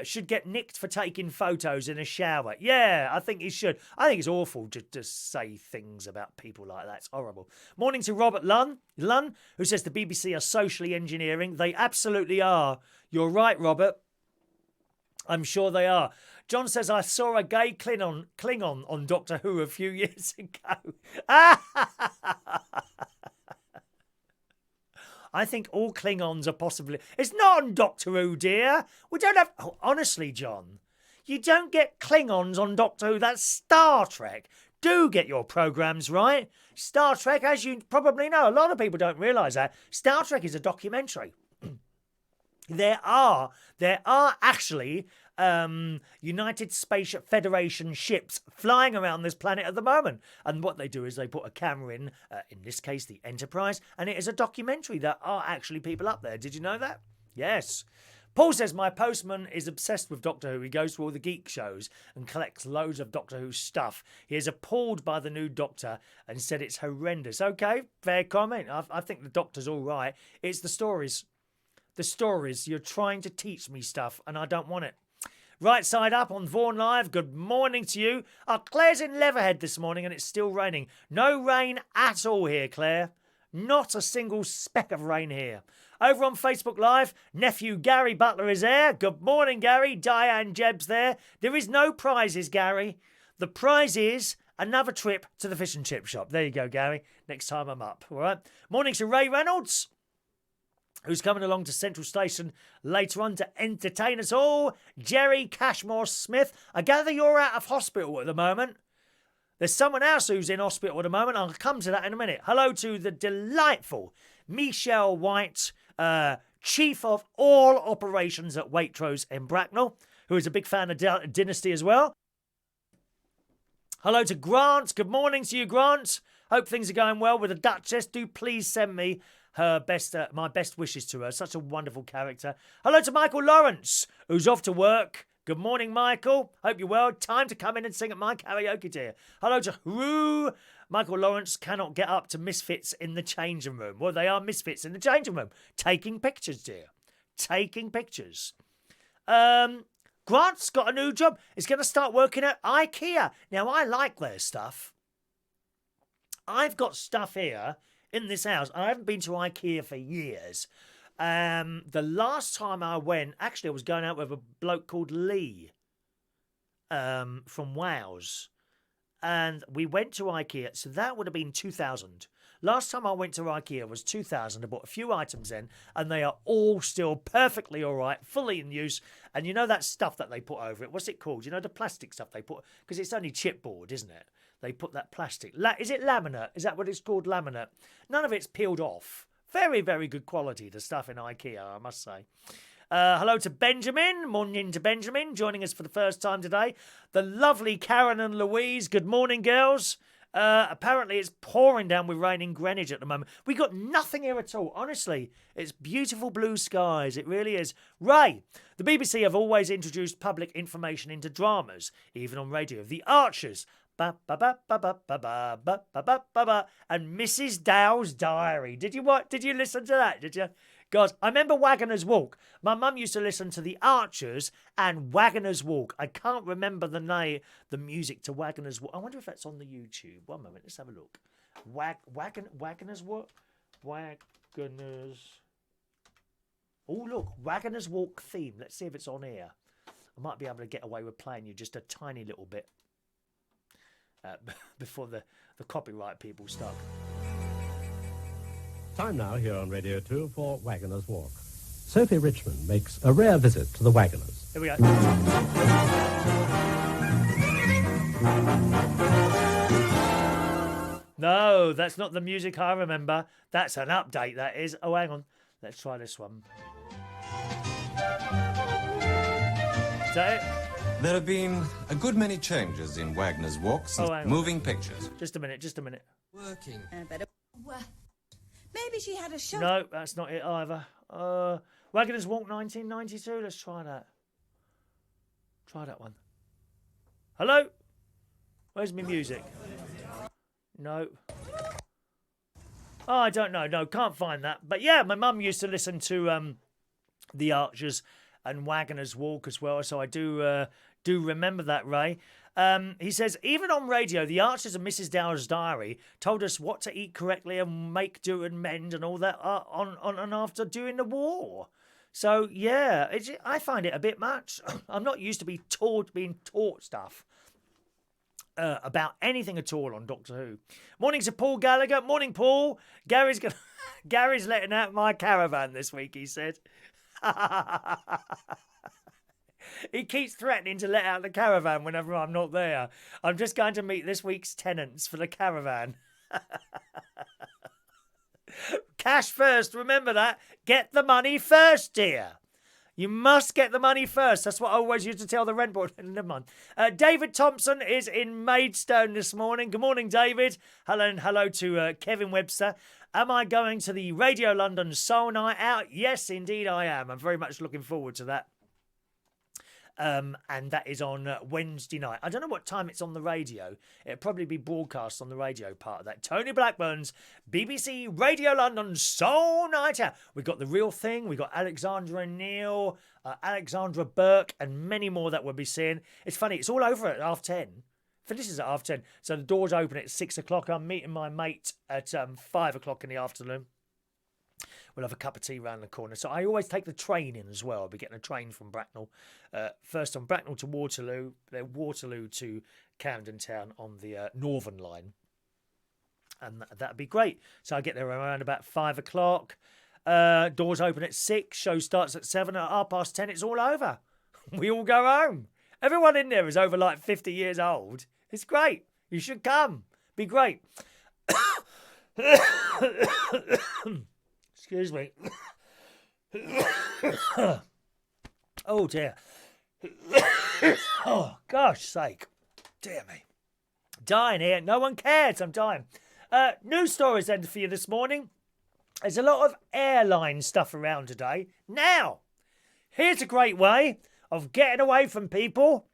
Should get nicked for taking photos in a shower. Yeah, I think he should. I think it's awful to say things about people like that. It's horrible. Morning to Robert Lunn, who says the BBC are socially engineering. They absolutely are. You're right, Robert. I'm sure they are. John says, I saw a gay Klingon on Doctor Who a few years ago. I think all Klingons are possibly... It's not on Doctor Who, dear. We don't have... Oh, honestly, John, you don't get Klingons on Doctor Who. That's Star Trek. Do get your programmes right. Star Trek, as you probably know, a lot of people don't realise that. Star Trek is a documentary. There are actually United Space Federation ships flying around this planet at the moment. And what they do is they put a camera in this case, the Enterprise, and it is a documentary. There are actually people up there. Did you know that? Yes. Paul says, my postman is obsessed with Doctor Who. He goes to all the geek shows and collects loads of Doctor Who stuff. He is appalled by the new Doctor and said it's horrendous. Okay, fair comment. I think the Doctor's all right. It's the stories. The stories. You're trying to teach me stuff and I don't want it. Right side up on Vaughan Live. Good morning to you. Claire's in Leatherhead this morning and it's still raining. No rain at all here, Claire. Not a single speck of rain here. Over on Facebook Live, nephew Gary Butler is there. Good morning, Gary. Diane Jebb's there. There is no prizes, Gary. The prize is another trip to the fish and chip shop. There you go, Gary. Next time I'm up. All right. Morning to Ray Reynolds, who's coming along to Central Station later on to entertain us all. Jerry Cashmore Smith. I gather you're out of hospital at the moment. There's someone else who's in hospital at the moment. I'll come to that in a minute. Hello to the delightful Michelle White, Chief of all operations at Waitrose in Bracknell, who is a big fan of Dynasty as well. Hello to Grant. Good morning to you, Grant. Hope things are going well with the Duchess. Do please send me her best, my best wishes to her. Such a wonderful character. Hello to Michael Lawrence, who's off to work. Good morning, Michael. Hope you're well. Time to come in and sing at my karaoke, dear. Hello to Rue. Michael Lawrence cannot get up to misfits in the changing room. Well, they are misfits in the changing room. Taking pictures, dear. Taking pictures. Grant's got a new job. He's going to start working at IKEA. Now, I like their stuff. I've got stuff here in this house. I haven't been to IKEA for years. The last time I went, actually, I was going out with a bloke called Lee from Wales. And we went to IKEA, so that would have been 2000. Last time I went to IKEA was 2000. I bought a few items in, and they are all still perfectly all right, fully in use. And you know that stuff that they put over it? What's it called? You know the plastic stuff they put? Because it's only chipboard, isn't it? They put that plastic. Is it laminate? Is that what it's called, laminate? None of it's peeled off. Very, very good quality, the stuff in IKEA, I must say. Hello to Benjamin. Morning to Benjamin, joining us for the first time today. The lovely Karen and Louise. Good morning, girls. Apparently it's pouring down with rain in Greenwich at the moment. We got nothing here at all. Honestly, it's beautiful blue skies. It really is. Ray, the BBC have always introduced public information into dramas, even on radio. The Archers. Ba ba ba ba ba ba ba ba ba ba ba ba, and Mrs. Dow's Diary. Did you listen to that? Did you? God, I remember Waggoner's Walk. My mum used to listen to The Archers and Waggoner's Walk. I can't remember the music to Waggoner's Walk. I wonder if that's on the YouTube. One moment, let's have a look. Waggoner's Walk? Waggoner's... Oh, look, Waggoner's Walk theme. Let's see if it's on here. I might be able to get away with playing you just a tiny little bit before the copyright people start.
Time now here on Radio 2 for Waggoner's Walk. Sophie Richmond makes a rare visit to the Waggoners.
Here we go. No, that's not the music I remember. That's an update, that is. Oh, hang on. Let's try this one. Is that it?
There have been a good many changes in Wagner's Walk since moving pictures.
Just a minute.
Working. Maybe she had a show.
No, that's not it either. Waggoner's Walk 1992. Let's try that. Try that one. Hello? Where's my music? No. Oh, I don't know. No, can't find that. But yeah, my mum used to listen to The Archers and Waggoner's Walk as well, so I do remember that, Ray. He says, even on radio, the Archers and Mrs. Dow's Diary told us what to eat correctly and make, do and mend and all that on and after during the war. So, yeah, I find it a bit much. I'm not used to being taught stuff about anything at all on Doctor Who. Morning to Paul Gallagher. Morning, Paul. Gary's letting out my caravan this week, he said. He keeps threatening to let out the caravan whenever I'm not there. I'm just going to meet this week's tenants for the caravan. Cash first, remember that. Get the money first, dear. You must get the money first. That's what I always used to tell the rent board. Never mind. David Thompson is in Maidstone this morning. Good morning, David. Hello to Kevin Webster. Am I going to the Radio London Soul Night Out? Yes, indeed I am. I'm very much looking forward to that. And that is on Wednesday night. I don't know what time it's on the radio. It'll probably be broadcast on the radio part of that. Tony Blackburn's BBC Radio London Soul Night Out. We've got The Real Thing. We've got Alexandra Neal, Alexandra Burke, and many more that we'll be seeing. It's funny, it's all over at 10:30. Finishes at 10:30. So the doors open at 6 o'clock. I'm meeting my mate at 5 o'clock in the afternoon. We'll have a cup of tea round the corner. So I always take the train in as well. I'll be getting a train from Bracknell. First on Bracknell to Waterloo, then Waterloo to Camden Town on the Northern Line. And that'd be great. So I get there around about 5 o'clock. Doors open at 6. Show starts at 7. At 10:30, it's all over. We all go home. Everyone in there is over like 50 years old. It's great. You should come. Be great. Excuse me. Oh, dear. Oh, gosh sake. Dear me. Dying here. No one cares. I'm dying. News stories then for you this morning. There's a lot of airline stuff around today. Now, here's a great way of getting away from people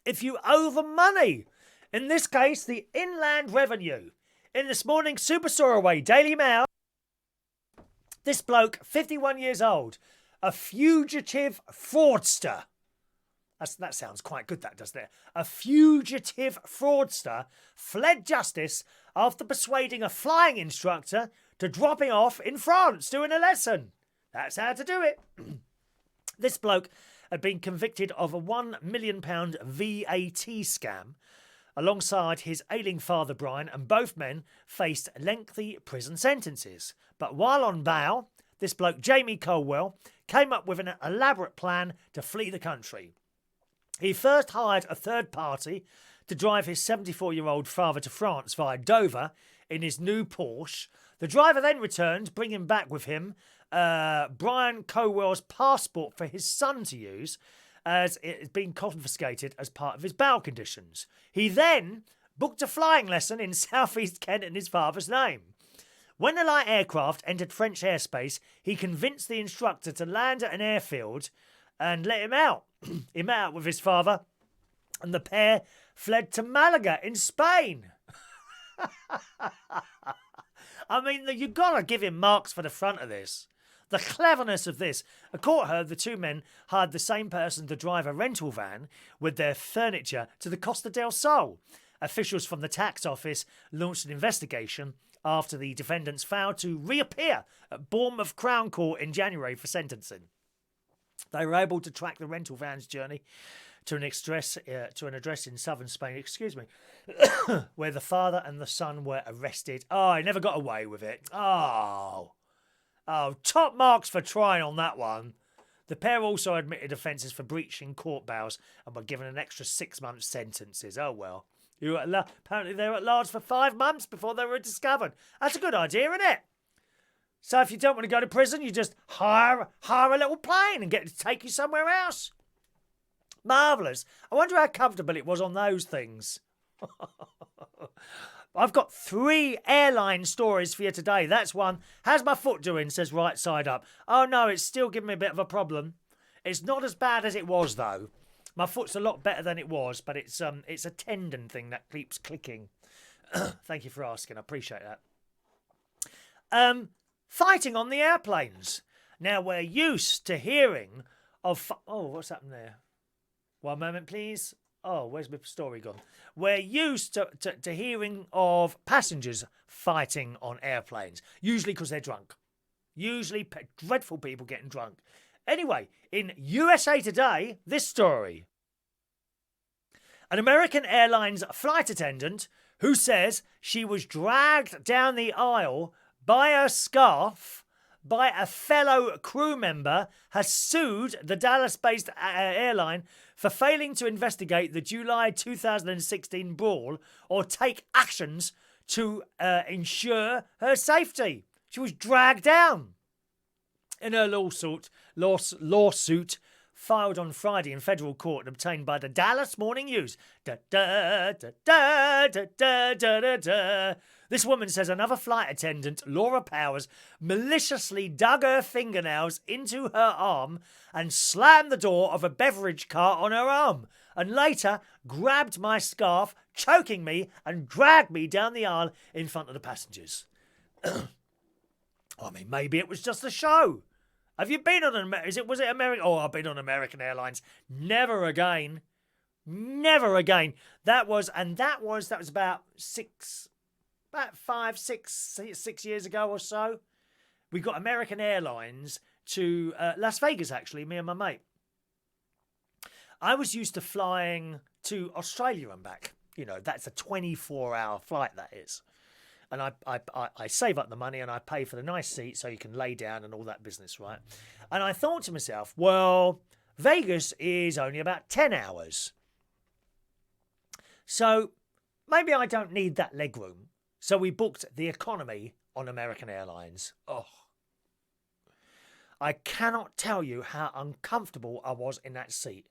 if you owe them money. In this case, the Inland Revenue. In this morning's Super Soaraway Daily Mail, this bloke, 51 years old, a fugitive fraudster. That sounds quite good, that, doesn't it? A fugitive fraudster fled justice after persuading a flying instructor to drop him off in France doing a lesson. That's how to do it. This bloke had been convicted of a £1 million VAT scam alongside his ailing father Brian, and both men faced lengthy prison sentences. But while on bail, this bloke Jamie Colwell came up with an elaborate plan to flee the country. He first hired a third party to drive his 74-year-old father to France via Dover in his new Porsche. The driver then returned, bringing back with him Brian Colwell's passport for his son to use, as it has been confiscated as part of his bail conditions. He then booked a flying lesson in southeast Kent in his father's name. When the light aircraft entered French airspace, he convinced the instructor to land at an airfield and let him out. He met up with his father, and the pair fled to Malaga in Spain. I mean, you've got to give him marks for the front of this. The cleverness of this. A court heard the two men hired the same person to drive a rental van with their furniture to the Costa del Sol. Officials from the tax office launched an investigation after the defendants failed to reappear at Bournemouth Crown Court in January for sentencing. They were able to track the rental van's journey to an address in southern Spain, where the father and the son were arrested. Oh, I never got away with it. Oh, top marks for trying on that one. The pair also admitted offences for breaching court bails and were given an extra 6 month sentences. Oh, well. Apparently they were at large for 5 months before they were discovered. That's a good idea, isn't it? So if you don't want to go to prison, you just hire a little plane and get it to take you somewhere else. Marvellous. I wonder how comfortable it was on those things. I've got 3 airline stories for you today. That's one. How's my foot doing? Says right side up. Oh no, it's still giving me a bit of a problem. It's not as bad as it was though. My foot's a lot better than it was, but it's a tendon thing that keeps clicking. Thank you for asking. I appreciate that. Fighting on the airplanes. Now we're used to hearing of. Oh, what's happened there? One moment, please. Oh, where's my story gone? We're used to hearing of passengers fighting on airplanes, usually because they're drunk. Usually dreadful people getting drunk. Anyway, in USA Today, this story. An American Airlines flight attendant who says she was dragged down the aisle by a scarf by a fellow crew member has sued the Dallas-based airline for failing to investigate the July 2016 brawl or take actions to ensure her safety. She was dragged down. in her lawsuit filed on Friday in federal court and obtained by the Dallas Morning News. Da, da, da, da, da, da, da, da. This woman says another flight attendant, Laura Powers, maliciously dug her fingernails into her arm and slammed the door of a beverage cart on her arm, and later grabbed my scarf, choking me, and dragged me down the aisle in front of the passengers. I mean, maybe it was just a show. Have you been on was it American? Oh, I've been on American Airlines. Never again. Never again. That was about 6 years ago or so. We got American Airlines to Las Vegas, actually, me and my mate. I was used to flying to Australia and back. You know, that's a 24-hour flight, that is. And I save up the money and I pay for the nice seat so you can lay down and all that business, right? And I thought to myself, well, Vegas is only about 10 hours. So maybe I don't need that legroom. So we booked the economy on American Airlines. Oh, I cannot tell you how uncomfortable I was in that seat.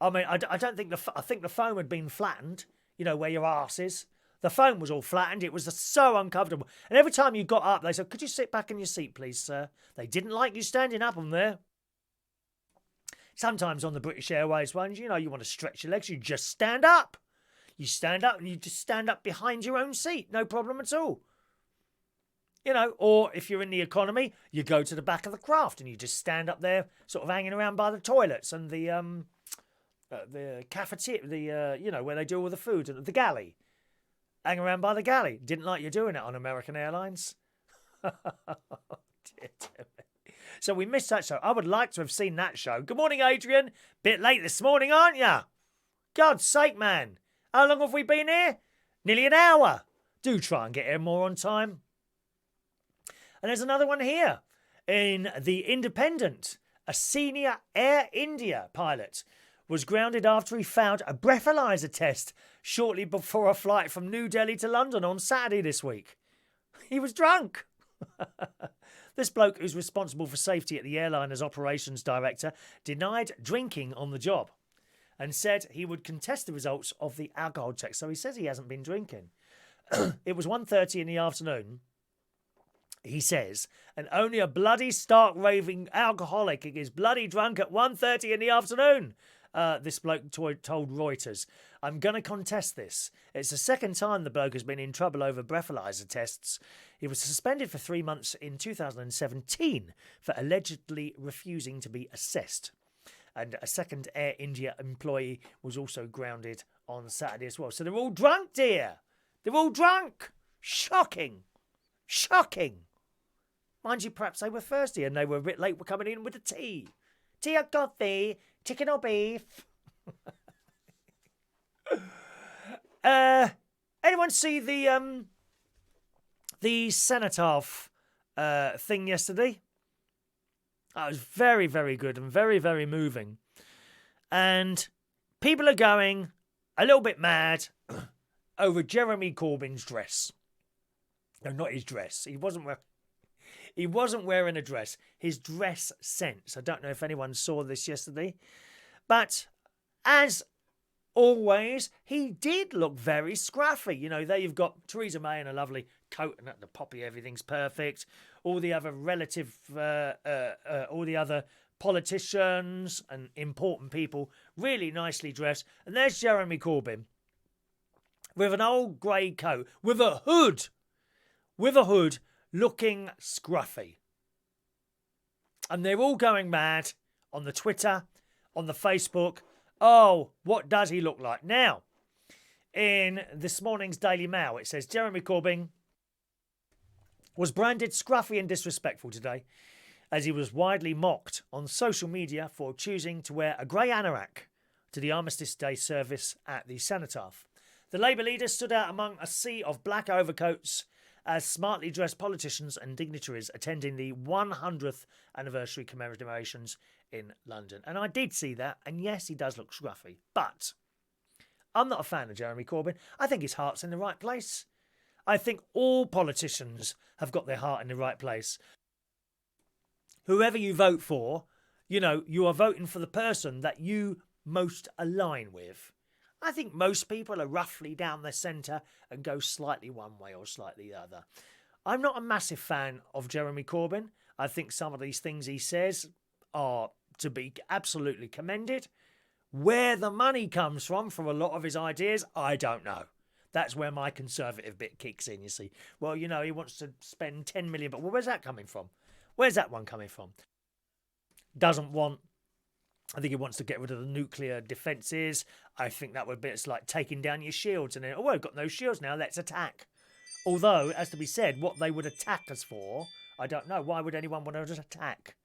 I mean, I don't think I think the foam had been flattened, you know, where your arse is. The foam was all flattened. It was so uncomfortable. And every time you got up, they said, could you sit back in your seat, please, sir? They didn't like you standing up on there. Sometimes on the British Airways ones, you know, you want to stretch your legs, you just stand up. You stand up and you just stand up behind your own seat. No problem at all. You know, or if you're in the economy, you go to the back of the craft and you just stand up there sort of hanging around by the toilets and the cafeteria, you know, where they do all the food, and the galley. Hang around by the galley. Didn't like you doing it on American Airlines. So we missed that show. I would like to have seen that show. Good morning, Adrian. Bit late this morning, aren't ya? God's sake, man. How long have we been here? Nearly an hour. Do try and get here more on time. And there's another one here. In The Independent, a senior Air India pilot was grounded after he failed a breathalyzer test shortly before a flight from New Delhi to London on Saturday this week. He was drunk. This bloke, who's responsible for safety at the airline as operations director, denied drinking on the job and said he would contest the results of the alcohol check. So he says he hasn't been drinking. It was 1:30 in the afternoon, he says, and only a bloody stark raving alcoholic is bloody drunk at 1:30 in the afternoon. This bloke told Reuters, I'm going to contest this. It's the second time the bloke has been in trouble over breathalyzer tests. He was suspended for 3 months in 2017 for allegedly refusing to be assessed. And a second Air India employee was also grounded on Saturday as well. So they're all drunk, dear. They're all drunk. Shocking. Shocking. Mind you, perhaps they were thirsty and they were a bit late for coming in with the tea. Tea or coffee? Chicken or beef? Anyone see the cenotaph thing yesterday? That was very, very good and very, very moving. And people are going a little bit mad over Jeremy Corbyn's dress. No, not his dress. He wasn't wearing a dress. His dress sense. I don't know if anyone saw this yesterday. But as always, he did look very scruffy. You know, there you've got Theresa May in a lovely coat and at the poppy, everything's perfect. All the other all the other politicians and important people really nicely dressed. And there's Jeremy Corbyn with an old grey coat, with a hood, looking scruffy. And they're all going mad on the Twitter, on the Facebook. Oh, what does he look like? Now, in this morning's Daily Mail, it says Jeremy Corbyn was branded scruffy and disrespectful today as he was widely mocked on social media for choosing to wear a grey anorak to the Armistice Day service at the Cenotaph. The Labour leader stood out among a sea of black overcoats as smartly dressed politicians and dignitaries attending the 100th anniversary commemorations in London. And I did see that, and yes, he does look scruffy. But I'm not a fan of Jeremy Corbyn. I think his heart's in the right place. I think all politicians have got their heart in the right place. whoever you vote for, you know, you are voting for the person that you most align with. I think most people are roughly down the centre and go slightly one way or slightly the other. I'm not a massive fan of Jeremy Corbyn. I think some of these things he says are to be absolutely commended. Where the money comes from a lot of his ideas, I don't know. That's where my conservative bit kicks in, you see. Well, you know, he wants to spend 10 million, but where's that coming from? Where's that one coming from? I think he wants to get rid of the nuclear defences. I think that would be, it's like taking down your shields and then, oh, we've got no shields now, let's attack. Although, as to be said, what they would attack us for, I don't know. Why would anyone want to just attack?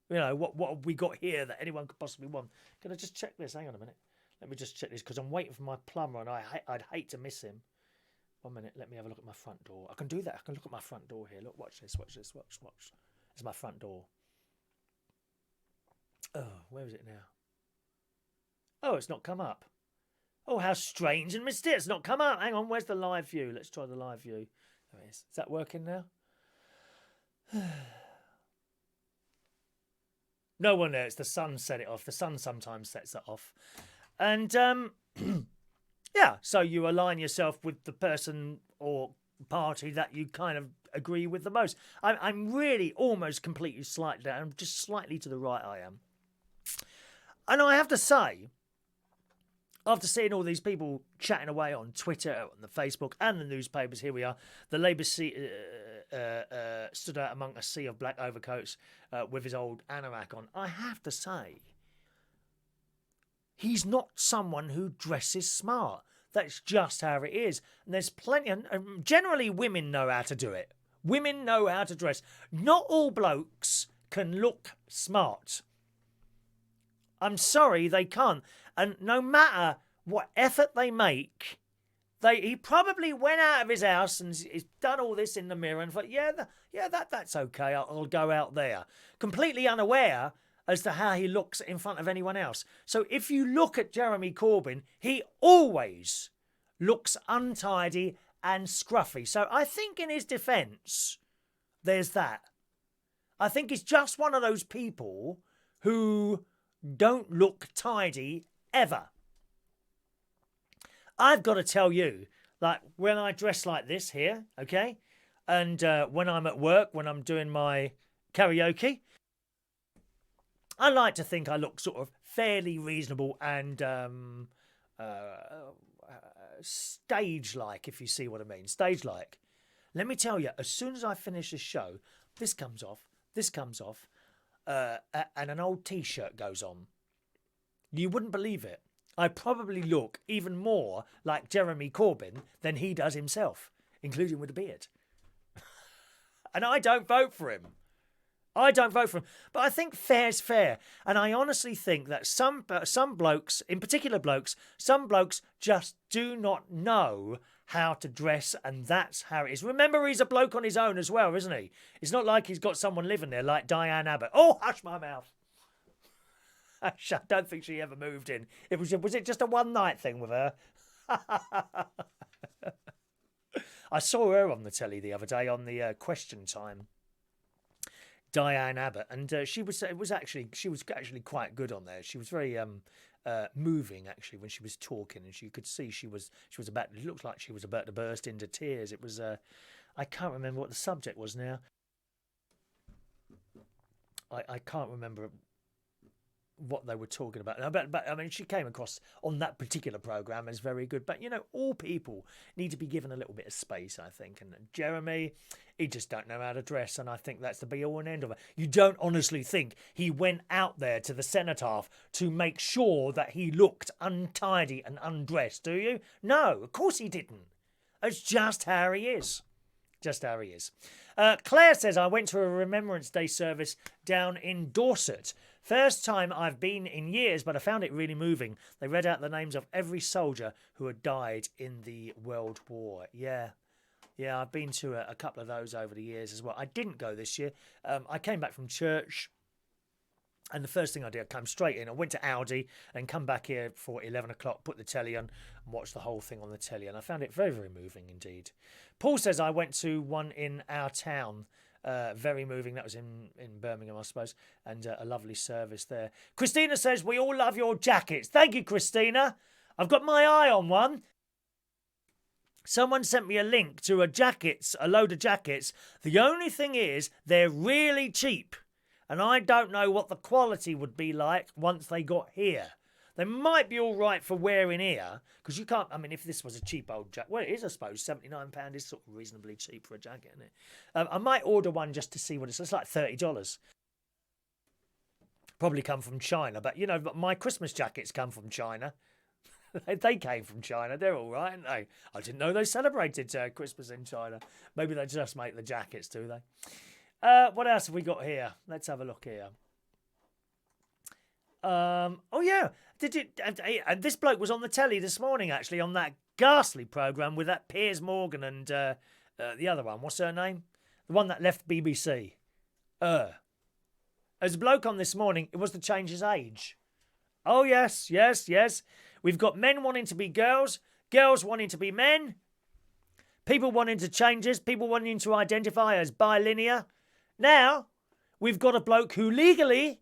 You know, what have we got here that anyone could possibly want? Can I just check this? Hang on a minute. Let me just check this because I'm waiting for my plumber and I'd hate to miss him. 1 minute, let me have a look at my front door. I can do that. I can look at my front door here. Look, watch this. It's my front door. Oh, where is it now? Oh, it's not come up. Oh, how strange and mysterious. It's not come up. Hang on, where's the live view? Let's try the live view. There it is. Is that working now? No one there. It's the sun set it off. The sun sometimes sets it off. And, yeah, so you align yourself with the person or party that you kind of agree with the most. I'm really almost completely slightly down. I'm just slightly to the right, I am. And I have to say, after seeing all these people chatting away on Twitter, on the Facebook and the newspapers, here we are, the Labour seat stood out among a sea of black overcoats with his old anorak on. I have to say, he's not someone who dresses smart. That's just how it is. And there's plenty, and generally women know how to do it. Women know how to dress. Not all blokes can look smart. I'm sorry, they can't. And no matter what effort they make, he probably went out of his house and he's done all this in the mirror and thought, that's okay, I'll go out there. Completely unaware as to how he looks in front of anyone else. So if you look at Jeremy Corbyn, he always looks untidy and scruffy. So I think in his defence, there's that. I think he's just one of those people who don't look tidy ever. I've got to tell you, like when I dress like this here, okay, and when I'm at work, when I'm doing my karaoke, I like to think I look sort of fairly reasonable and stage-like, if you see what I mean. Stage-like. Let me tell you, as soon as I finish this show, this comes off, and an old T-shirt goes on. You wouldn't believe it. I probably look even more like Jeremy Corbyn than he does himself, including with a beard. And I don't vote for him. But I think fair's fair. And I honestly think that some blokes, in particular blokes, some blokes just do not know how to dress, and that's how it is. Remember, he's a bloke on his own as well, isn't he? It's not like he's got someone living there like Diane Abbott. Oh, hush my mouth. I don't think she ever moved in. Was it just a one-night thing with her? I saw her on the telly the other day on the Question Time. Diane Abbott, and she was actually quite good on there. She was very moving actually when she was talking, and you could see she was about. It looked like she was about to burst into tears. It was I can't remember what the subject was now. I can't remember what they were talking about. But I mean, she came across on that particular programme as very good. But, you know, all people need to be given a little bit of space, I think. And Jeremy, he just don't know how to dress. And I think that's the be-all and end of it. You don't honestly think he went out there to the cenotaph to make sure that he looked untidy and undressed, do you? No, of course he didn't. It's just how he is. Just how he is. Claire says, I went to a Remembrance Day service down in Dorset. First time I've been in years, but I found it really moving. They read out the names of every soldier who had died in the World War. Yeah, I've been to a couple of those over the years as well. I didn't go this year. I came back from church, and the first thing I did, I came straight in. I went to Aldi and come back here for 11 o'clock, put the telly on and watched the whole thing on the telly. And I found it very, very moving indeed. Paul says, I went to one in our town Very moving. That was in Birmingham, I suppose, and a lovely service there. Christina says, we all love your jackets. Thank you, Christina. I've got my eye on one. Someone sent me a link to a load of jackets. The only thing is, they're really cheap. And I don't know what the quality would be like once they got here. They might be all right for wearing here, because you can't, I mean, if this was a cheap old jacket, well, it is, I suppose, £79 is sort of reasonably cheap for a jacket, isn't it? I might order one just to see what it's like $30. Probably come from China, but, you know, my Christmas jackets come from China. They came from China. They're all right, aren't they? I didn't know they celebrated Christmas in China. Maybe they just make the jackets, do they? What else have we got here? Let's have a look here. Oh yeah, did you? And this bloke was on the telly this morning, actually, on that ghastly programme with that Piers Morgan and the other one. What's her name? The one that left BBC. There's a bloke on this morning. It was to change his age. Oh yes. We've got men wanting to be girls, girls wanting to be men, people wanting to change this, people wanting to identify as bilinear. Now, we've got a bloke who legally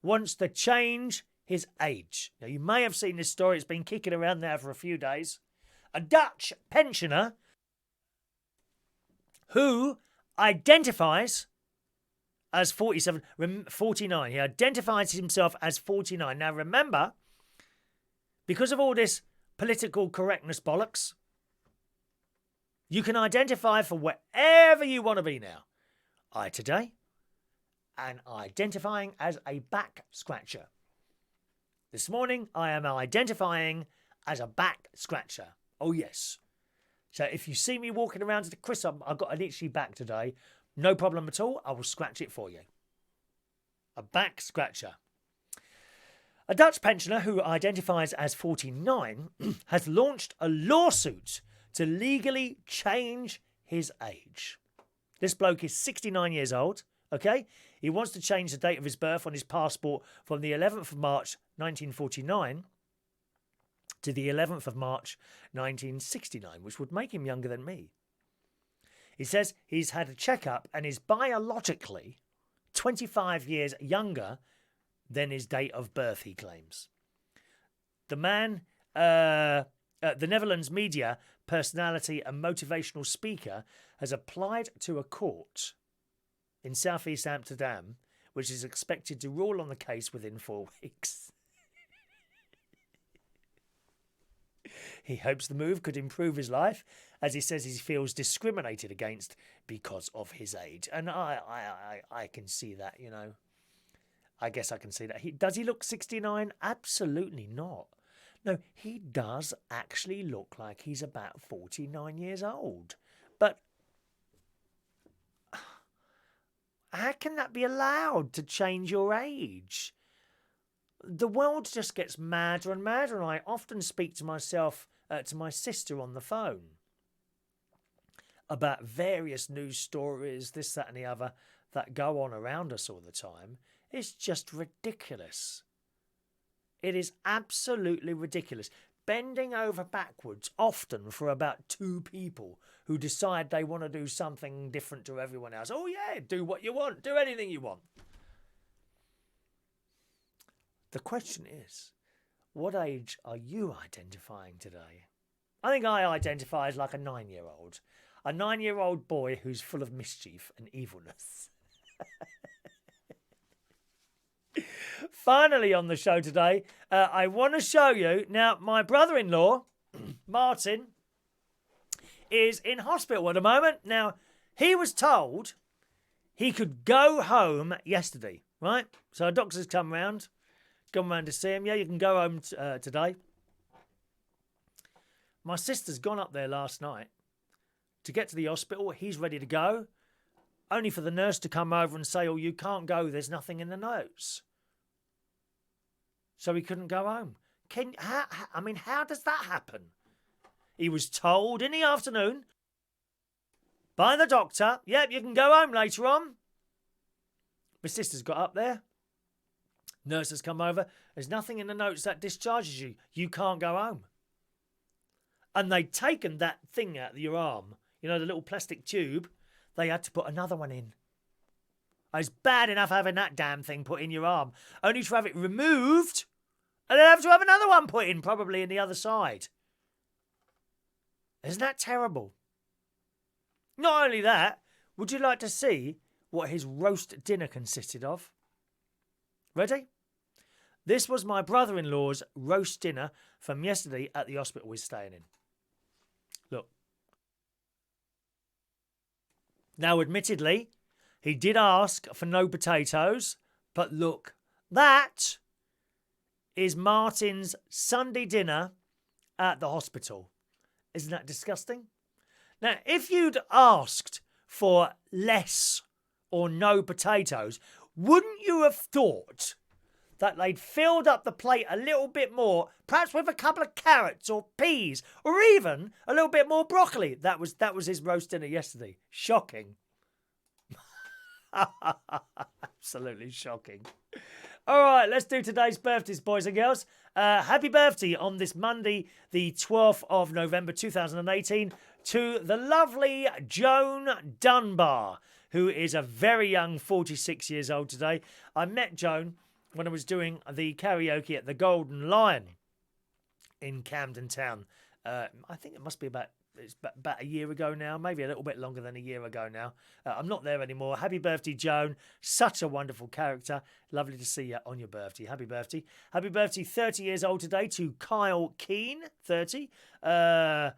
wants to change his age. Now, you may have seen this story. It's been kicking around there for a few days. A Dutch pensioner who identifies as 49. He identifies himself as 49. Now, remember, because of all this political correctness bollocks, you can identify for whatever you want to be now. I today am identifying as a back scratcher. This morning, I am identifying as a back scratcher. Oh, yes. So if you see me walking around to the Chris, I've got an itchy back today. No problem at all. I will scratch it for you. A back scratcher. A Dutch pensioner who identifies as 49 has launched a lawsuit to legally change his age. This bloke is 69 years old, okay? He wants to change the date of his birth on his passport from the 11th of March 1949 to the 11th of March 1969, which would make him younger than me. He says he's had a checkup and is biologically 25 years younger than his date of birth, he claims. The man, the Netherlands media personality and motivational speaker, has applied to a court in southeast Amsterdam, which is expected to rule on the case within 4 weeks. He hopes the move could improve his life, as he says he feels discriminated against because of his age. And I can see that, you know. I guess I can see that. Does he look 69? Absolutely not. No, he does actually look like he's about 49 years old. But how can that be allowed to change your age? The world just gets madder and madder, and I often speak to myself, to my sister on the phone about various news stories, this, that and the other, that go on around us all the time. It's just ridiculous. It is absolutely ridiculous. Bending over backwards often for about 2 people who decide they want to do something different to everyone else. Oh yeah, do what you want. Do anything you want. The question is, what age are you identifying today? I think I identify as like a 9-year-old. A 9-year-old boy who's full of mischief and evilness. Finally on the show today, I want to show you. Now, my brother-in-law, Martin, is in hospital at the moment. Now, he was told he could go home yesterday, right? So a doctor's come round to see him. Yeah, you can go home today. My sister's gone up there last night to get to the hospital. He's ready to go, only for the nurse to come over and say, oh, you can't go, there's nothing in the notes. So he couldn't go home. How does that happen? He was told in the afternoon by the doctor, yep, you can go home later on. My sister's got up there. Nurse has come over. There's nothing in the notes that discharges you. You can't go home. And they'd taken that thing out of your arm, you know, the little plastic tube. they had to put another one in. It's bad enough having that damn thing put in your arm, only to have it removed and then have to have another one put in, probably in the other side. Isn't that terrible? Not only that, would you like to see what his roast dinner consisted of? Ready? This was my brother-in-law's roast dinner from yesterday at the hospital we're staying in. Look. Now, admittedly, he did ask for no potatoes, but look, that is Martin's Sunday dinner at the hospital. Isn't that disgusting? Now, if you'd asked for less or no potatoes, wouldn't you have thought that they'd filled up the plate a little bit more, perhaps with a couple of carrots or peas, or even a little bit more broccoli? That was his roast dinner yesterday. Shocking. Absolutely shocking. All right, let's do today's birthdays, boys and girls. Happy birthday on this Monday, the 12th of November 2018, to the lovely Joan Dunbar, who is a very young 46 years old today. I met Joan when I was doing the karaoke at the Golden Lion in Camden Town. I think it must be about a year ago now, maybe a little bit longer than a year ago now. I'm not there anymore. Happy birthday, Joan. Such a wonderful character. Lovely to see you on your birthday. Happy birthday. Happy birthday, 30 years old today, to Kyle Keane, 30. Ferenc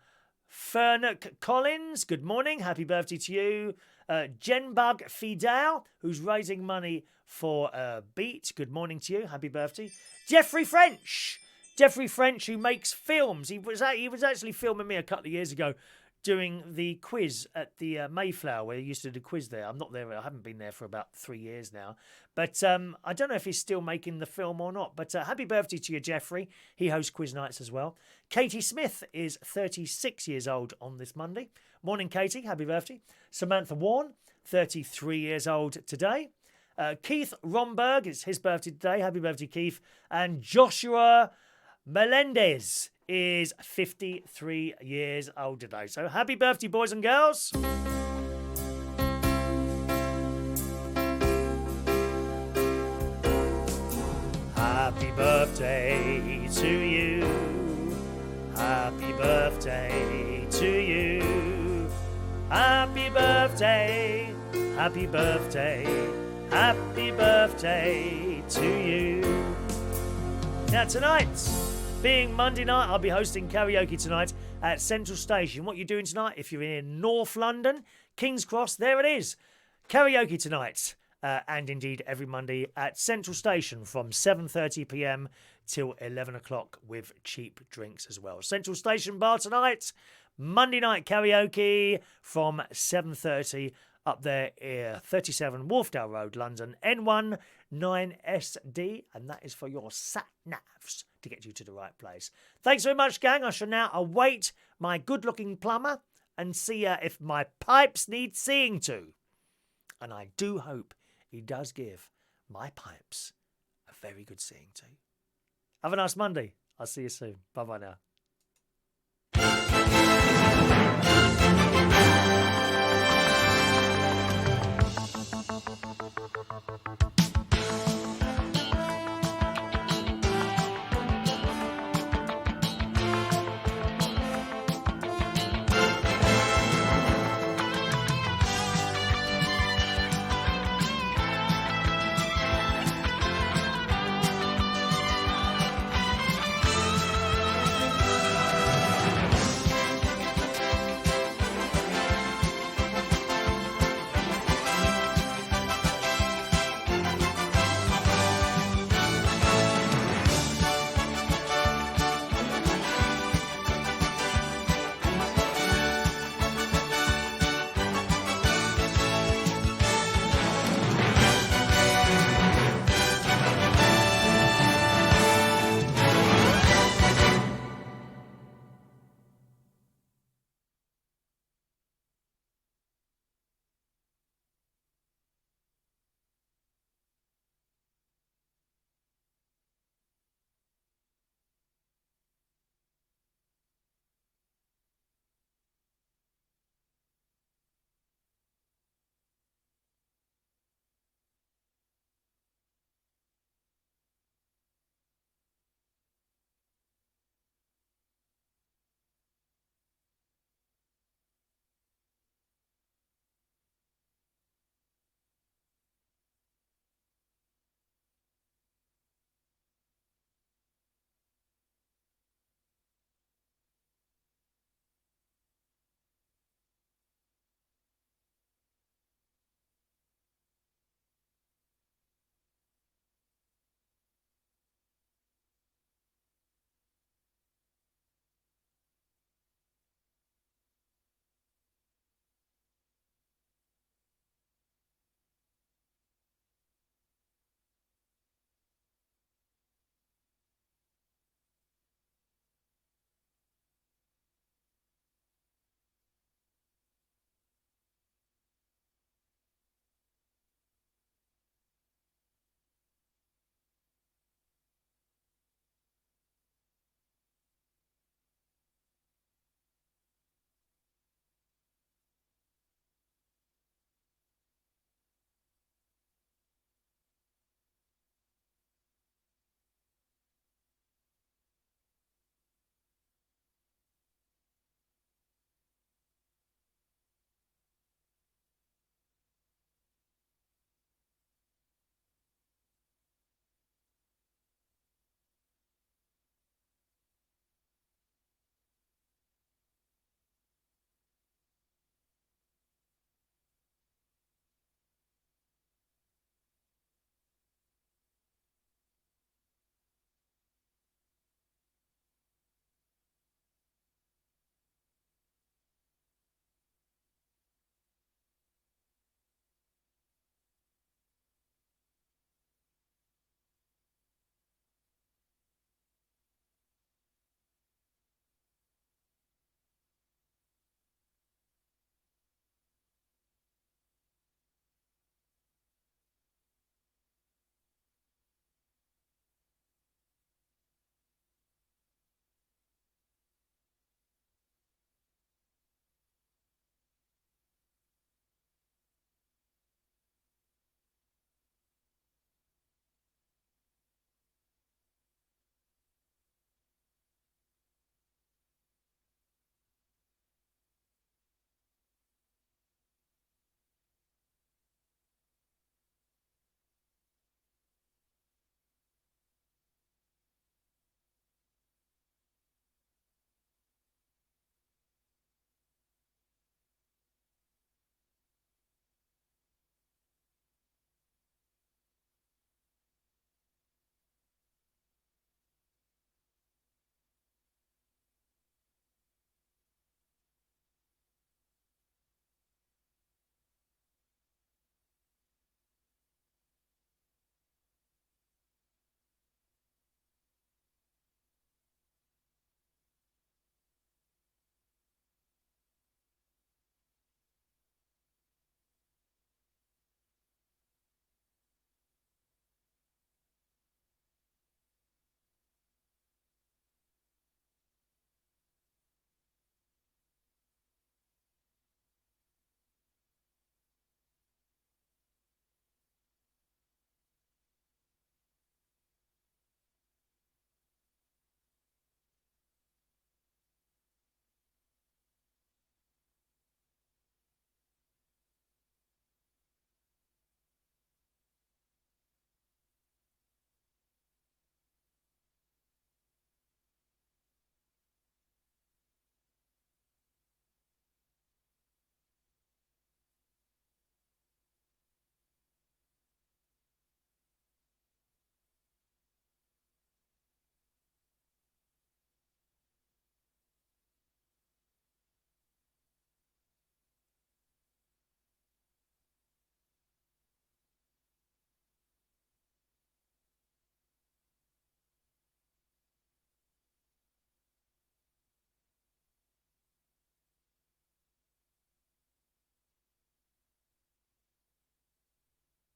Collins, good morning. Happy birthday to you. Jenbug Fidel, who's raising money for Beat. Good morning to you. Happy birthday. Jeffrey French. Jeffrey French, who makes films. He was actually filming me a couple of years ago doing the quiz at the Mayflower, where he used to do the quiz there. I'm not there. I haven't been there for about 3 years now. But I don't know if he's still making the film or not. But happy birthday to you, Jeffrey. He hosts quiz nights as well. Katy Smith is 36 years old on this Monday. Morning, Katy. Happy birthday. Samantha Warren, 33 years old today. Keith Romberg, it's his birthday today. Happy birthday, Keith. And Joshua Melendez is 53 years old today. So happy birthday, boys and girls. Happy birthday to you. Happy birthday to you. Happy birthday. Happy birthday. Happy birthday to you. Now tonight, being Monday night, I'll be hosting karaoke tonight at Central Station. What you're doing tonight, if you're in North London, King's Cross, there it is. Karaoke tonight, and indeed every Monday at Central Station from 7:30pm till 11 o'clock with cheap drinks as well. Central Station Bar tonight, Monday night karaoke from 7:30 up there, 37 Wharfdale Road, London, N1 9SD, and that is for your sat-navs to get you to the right place. Thanks very much, gang. I shall now await my good-looking plumber and see if my pipes need seeing to. And I do hope he does give my pipes a very good seeing to. Have a nice Monday. I'll see you soon. Bye-bye now.